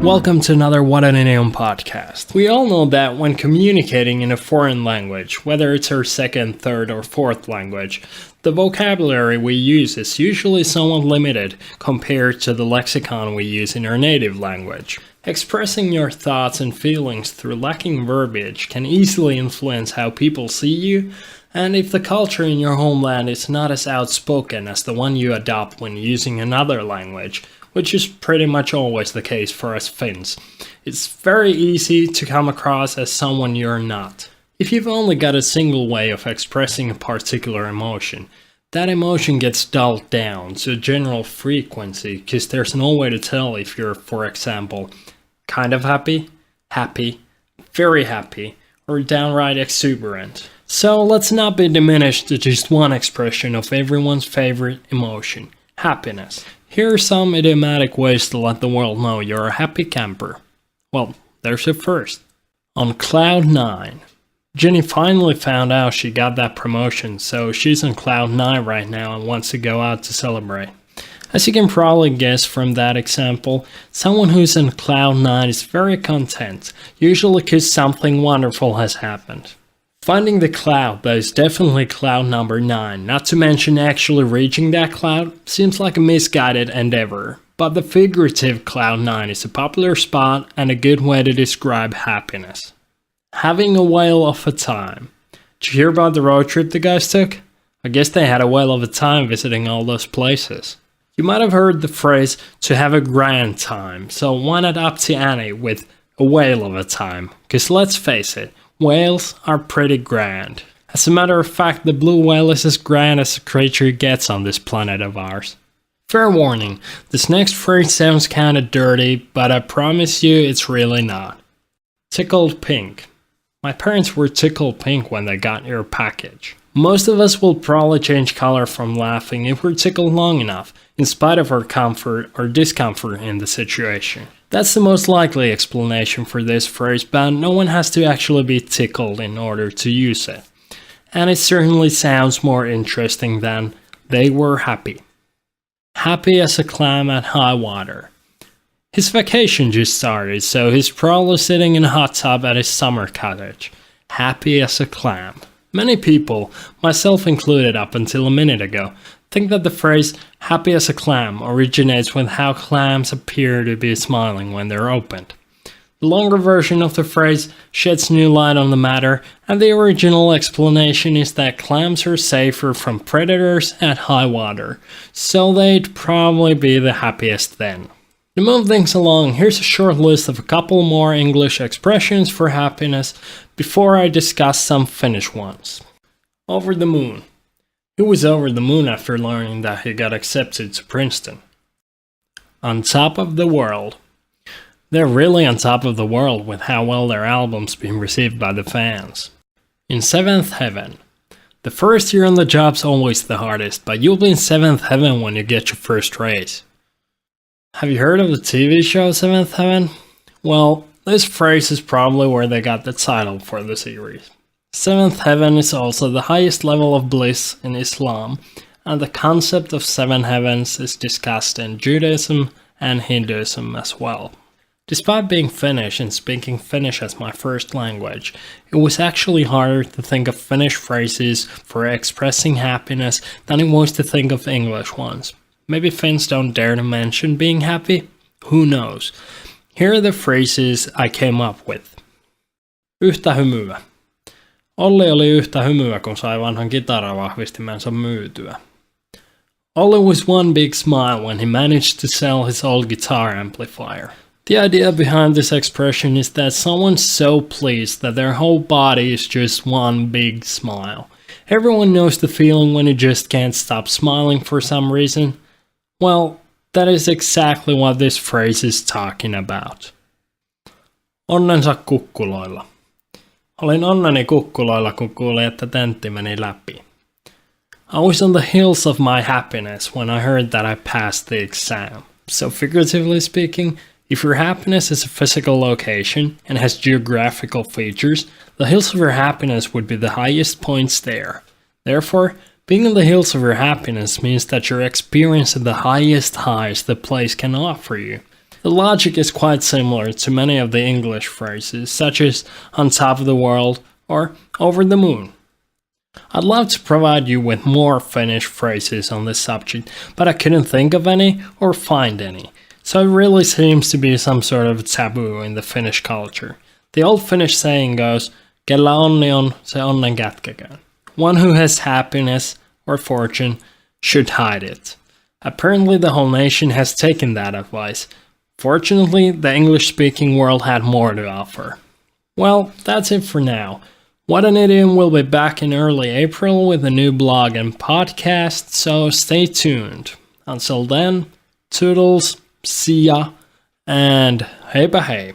welcome to another What an Idiom podcast. We all know that when communicating in a foreign language, whether it's our second, third, or fourth language, the vocabulary we use is usually somewhat limited compared to the lexicon we use in our native language. Expressing your thoughts and feelings through lacking verbiage can easily influence how people see you, and if the culture in your homeland is not as outspoken as the one you adopt when using another language, which is pretty much always the case for us Finns, it's very easy to come across as someone you're not. If you've only got a single way of expressing a particular emotion, that emotion gets dulled down to a general frequency because there's no way to tell if you're, for example, kind of happy, happy, very happy, or downright exuberant. So let's not be diminished to just one expression of everyone's favorite emotion, happiness. Here are some idiomatic ways to let the world know you're a happy camper. Well, there's a first. On cloud 9. Jenny finally found out she got that promotion, so she's on cloud 9 right now and wants to go out to celebrate. As you can probably guess from that example, someone who's on cloud 9 is very content, usually because something wonderful has happened. Finding the cloud that is definitely cloud number 9, not to mention actually reaching that cloud, seems like a misguided endeavor. But the figurative cloud 9 is a popular spot and a good way to describe happiness. Having a whale of a time. Did you hear about the road trip the guys took? I guess they had a whale of a time visiting all those places. You might have heard the phrase to have a grand time, so why not up to Annie with a whale of a time? Cause let's face it, whales are pretty grand. As a matter of fact, the blue whale is as grand as a creature gets on this planet of ours. Fair warning, this next phrase sounds kinda dirty, but I promise you it's really not. Tickled pink. My parents were tickled pink when they got your package. Most of us will probably change color from laughing if we're tickled long enough, in spite of our comfort or discomfort in the situation. That's the most likely explanation for this phrase, but no one has to actually be tickled in order to use it. And it certainly sounds more interesting than they were happy. Happy as a clam at high water. His vacation just started, so he's probably sitting in a hot tub at his summer cottage. Happy as a clam. Many people, myself included up until a minute ago, think that the phrase happy as a clam originates with how clams appear to be smiling when they're opened. The longer version of the phrase sheds new light on the matter, and the original explanation is that clams are safer from predators at high water, so they'd probably be the happiest then. To move things along, here's a short list of a couple more English expressions for happiness before I discuss some Finnish ones. Over the moon. He was over the moon after learning that he got accepted to Princeton. On top of the world. They're really on top of the world with how well their album's been received by the fans. In seventh heaven. The first year on the job's always the hardest, but you'll be in seventh heaven when you get your first raise. Have you heard of the TV show Seventh Heaven? Well, this phrase is probably where they got the title for the series. Seventh heaven is also the highest level of bliss in Islam, and the concept of seven heavens is discussed in Judaism and Hinduism as well. Despite being Finnish and speaking Finnish as my first language, it was actually harder to think of Finnish phrases for expressing happiness than it was to think of English ones. Maybe Finns don't dare to mention being happy? Who knows? Here are the phrases I came up with. Yhtä hymyä. Olli oli yhtä hymyä, kun sai vanhan kitaravahvistimensa myytyä. Olli was one big smile when he managed to sell his old guitar amplifier. The idea behind this expression is that someone's so pleased that their whole body is just one big smile. Everyone knows the feeling when you just can't stop smiling for some reason. Well, that is exactly what this phrase is talking about. Onnensa kukkuloilla. Olin onneni kukkuloilla, kun kuulin, että tentti meni läpi. I was on the hills of my happiness when I heard that I passed the exam. So figuratively speaking, if your happiness is a physical location and has geographical features, the hills of your happiness would be the highest points there. Therefore, being in the hills of your happiness means that you're experiencing the highest highs the place can offer you. The logic is quite similar to many of the English phrases, such as on top of the world or over the moon. I'd love to provide you with more Finnish phrases on this subject, but I couldn't think of any or find any. So it really seems to be some sort of taboo in the Finnish culture. The old Finnish saying goes, "Kellä onni on, se onnen kätkeköön." One who has happiness or fortune should hide it. Apparently the whole nation has taken that advice. Fortunately, the English-speaking world had more to offer. Well, that's it for now. What an Idiom will be back in early April with a new blog and podcast, so stay tuned. Until then, toodles, see ya, and heipä hei.